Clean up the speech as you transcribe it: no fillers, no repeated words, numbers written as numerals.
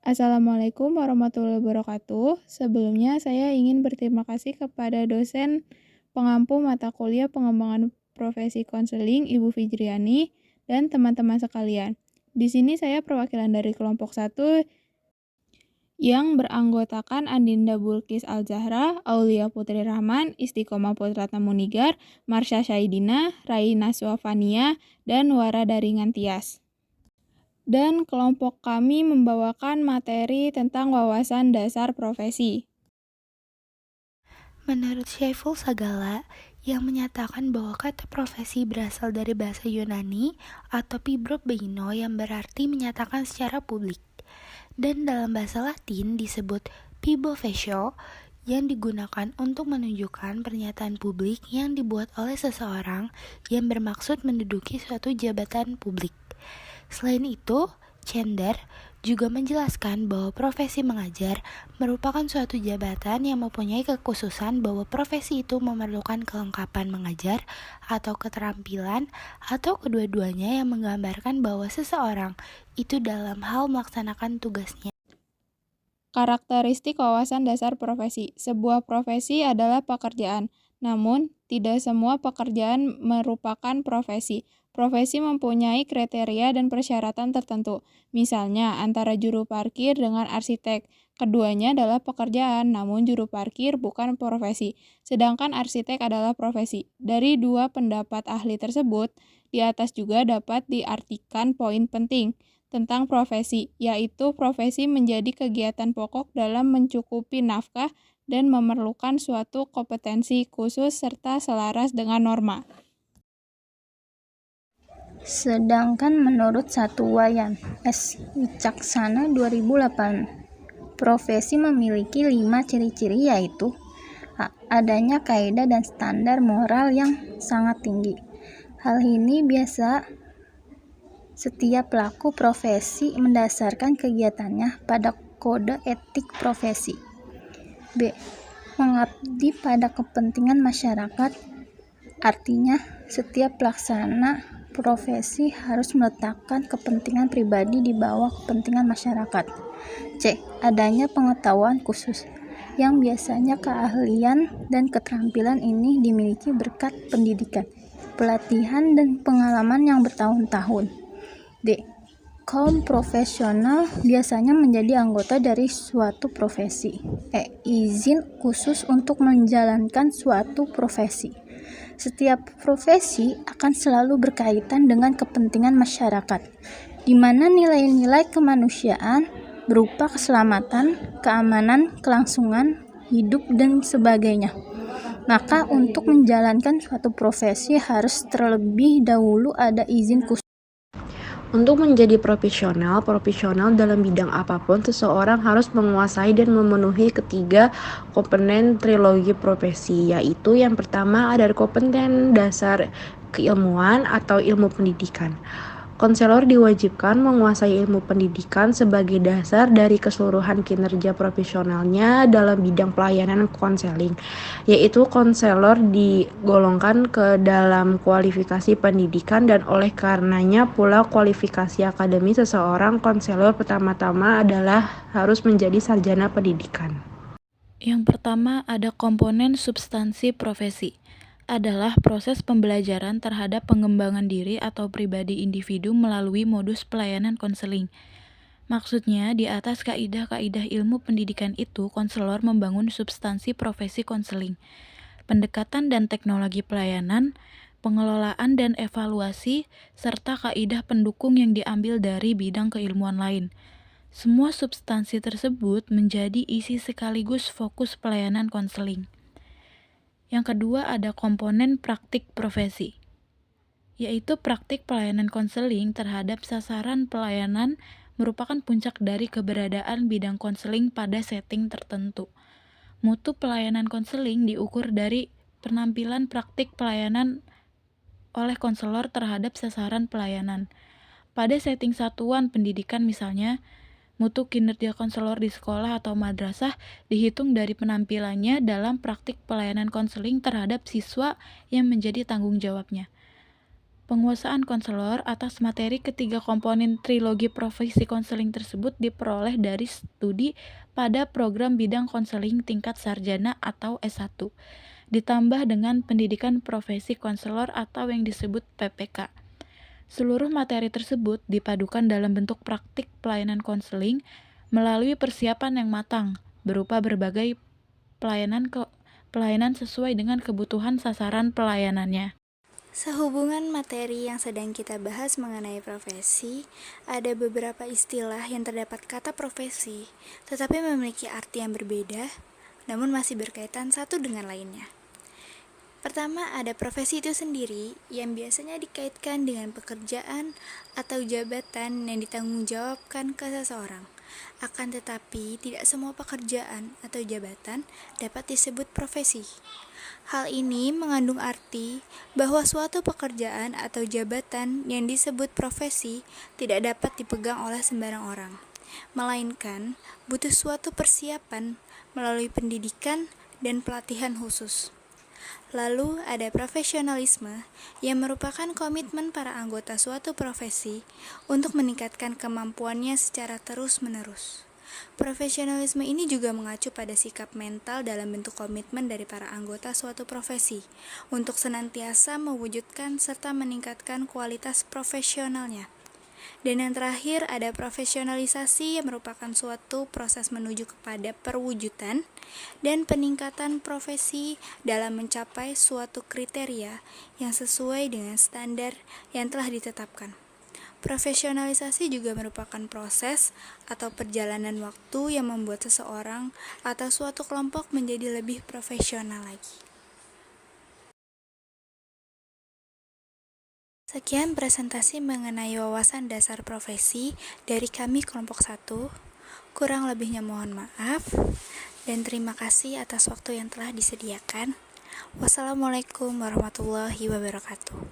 Assalamualaikum warahmatullahi wabarakatuh. Sebelumnya saya ingin berterima kasih kepada dosen pengampu mata kuliah pengembangan profesi konseling Ibu Fijriani dan teman-teman sekalian. Di sini saya perwakilan dari kelompok 1 yang beranggotakan Andinda Bulkis Al-Zahra, Aulia Putri Rahman, Istiqomah Putratna Munigar, Marsha Syaidina, Raina Suafania, dan Wara Daringan Tias. Dan kelompok kami membawakan materi tentang wawasan dasar profesi. Menurut Syaiful Sagala, yang menyatakan bahwa kata profesi berasal dari bahasa Yunani atau pibrobeino yang berarti menyatakan secara publik, dan dalam bahasa Latin disebut pibofessio yang digunakan untuk menunjukkan pernyataan publik yang dibuat oleh seseorang yang bermaksud menduduki suatu jabatan publik. Selain itu, Cender juga menjelaskan bahwa profesi mengajar merupakan suatu jabatan yang mempunyai kekhususan bahwa profesi itu memerlukan kelengkapan mengajar atau keterampilan atau kedua-duanya yang menggambarkan bahwa seseorang itu dalam hal melaksanakan tugasnya. Karakteristik wawasan dasar profesi. Sebuah profesi adalah pekerjaan, namun tidak semua pekerjaan merupakan profesi. Profesi mempunyai kriteria dan persyaratan tertentu. Misalnya, antara juru parkir dengan arsitek. Keduanya adalah pekerjaan, namun juru parkir bukan profesi, sedangkan arsitek adalah profesi. Dari dua pendapat ahli tersebut, di atas juga dapat diartikan poin penting tentang profesi, yaitu profesi menjadi kegiatan pokok dalam mencukupi nafkah dan memerlukan suatu kompetensi khusus serta selaras dengan norma. Sedangkan menurut Satu Wayan S. Wicaksana 2008, profesi memiliki 5 ciri-ciri yaitu adanya kaidah dan standar moral yang sangat tinggi. Hal ini biasa setiap pelaku profesi mendasarkan kegiatannya pada kode etik profesi. B. Mengabdi pada kepentingan masyarakat, artinya setiap pelaksana profesi harus meletakkan kepentingan pribadi di bawah kepentingan masyarakat. C. Adanya pengetahuan khusus, yang biasanya keahlian dan keterampilan ini dimiliki berkat pendidikan, pelatihan, dan pengalaman yang bertahun-tahun. D. Kaum profesional biasanya menjadi anggota dari suatu profesi. E. Izin khusus untuk menjalankan suatu profesi. Setiap profesi akan selalu berkaitan dengan kepentingan masyarakat, di mana nilai-nilai kemanusiaan berupa keselamatan, keamanan, kelangsungan hidup, dan sebagainya. Maka untuk menjalankan suatu profesi harus terlebih dahulu ada izin khusus. Untuk menjadi profesional dalam bidang apapun, seseorang harus menguasai dan memenuhi ketiga komponen trilogi profesi, yaitu yang pertama ada komponen dasar keilmuan atau ilmu pendidikan. Konselor diwajibkan menguasai ilmu pendidikan sebagai dasar dari keseluruhan kinerja profesionalnya dalam bidang pelayanan konseling, yaitu konselor digolongkan ke dalam kualifikasi pendidikan dan oleh karenanya pula kualifikasi akademi seseorang konselor pertama-tama adalah harus menjadi sarjana pendidikan. Yang pertama ada komponen substansi profesi. Adalah proses pembelajaran terhadap pengembangan diri atau pribadi individu melalui modus pelayanan konseling. Maksudnya, di atas kaidah-kaidah ilmu pendidikan itu, konselor membangun substansi profesi konseling, pendekatan dan teknologi pelayanan, pengelolaan dan evaluasi, serta kaidah pendukung yang diambil dari bidang keilmuan lain. Semua substansi tersebut menjadi isi sekaligus fokus pelayanan konseling. Yang kedua ada komponen praktik profesi, yaitu praktik pelayanan konseling terhadap sasaran pelayanan merupakan puncak dari keberadaan bidang konseling pada setting tertentu. Mutu pelayanan konseling diukur dari penampilan praktik pelayanan oleh konselor terhadap sasaran pelayanan. Pada setting satuan pendidikan misalnya, mutu kinerja konselor di sekolah atau madrasah dihitung dari penampilannya dalam praktik pelayanan konseling terhadap siswa yang menjadi tanggung jawabnya. Penguasaan konselor atas materi ketiga komponen trilogi profesi konseling tersebut diperoleh dari studi pada program bidang konseling tingkat sarjana atau S1, ditambah dengan pendidikan profesi konselor atau yang disebut PPK. Seluruh materi tersebut dipadukan dalam bentuk praktik pelayanan konseling melalui persiapan yang matang, berupa berbagai pelayanan sesuai dengan kebutuhan sasaran pelayanannya. Sehubungan materi yang sedang kita bahas mengenai profesi, ada beberapa istilah yang terdapat kata profesi, tetapi memiliki arti yang berbeda, namun masih berkaitan satu dengan lainnya. Pertama, ada profesi itu sendiri yang biasanya dikaitkan dengan pekerjaan atau jabatan yang ditanggungjawabkan ke seseorang. Akan tetapi, tidak semua pekerjaan atau jabatan dapat disebut profesi. Hal ini mengandung arti bahwa suatu pekerjaan atau jabatan yang disebut profesi tidak dapat dipegang oleh sembarang orang, melainkan butuh suatu persiapan melalui pendidikan dan pelatihan khusus. Lalu ada profesionalisme yang merupakan komitmen para anggota suatu profesi untuk meningkatkan kemampuannya secara terus-menerus. Profesionalisme ini juga mengacu pada sikap mental dalam bentuk komitmen dari para anggota suatu profesi untuk senantiasa mewujudkan serta meningkatkan kualitas profesionalnya. Dan yang terakhir ada profesionalisasi yang merupakan suatu proses menuju kepada perwujudan dan peningkatan profesi dalam mencapai suatu kriteria yang sesuai dengan standar yang telah ditetapkan. Profesionalisasi juga merupakan proses atau perjalanan waktu yang membuat seseorang atau suatu kelompok menjadi lebih profesional lagi. Sekian presentasi mengenai wawasan dasar profesi dari kami kelompok 1. Kurang lebihnya mohon maaf dan terima kasih atas waktu yang telah disediakan. Wassalamualaikum warahmatullahi wabarakatuh.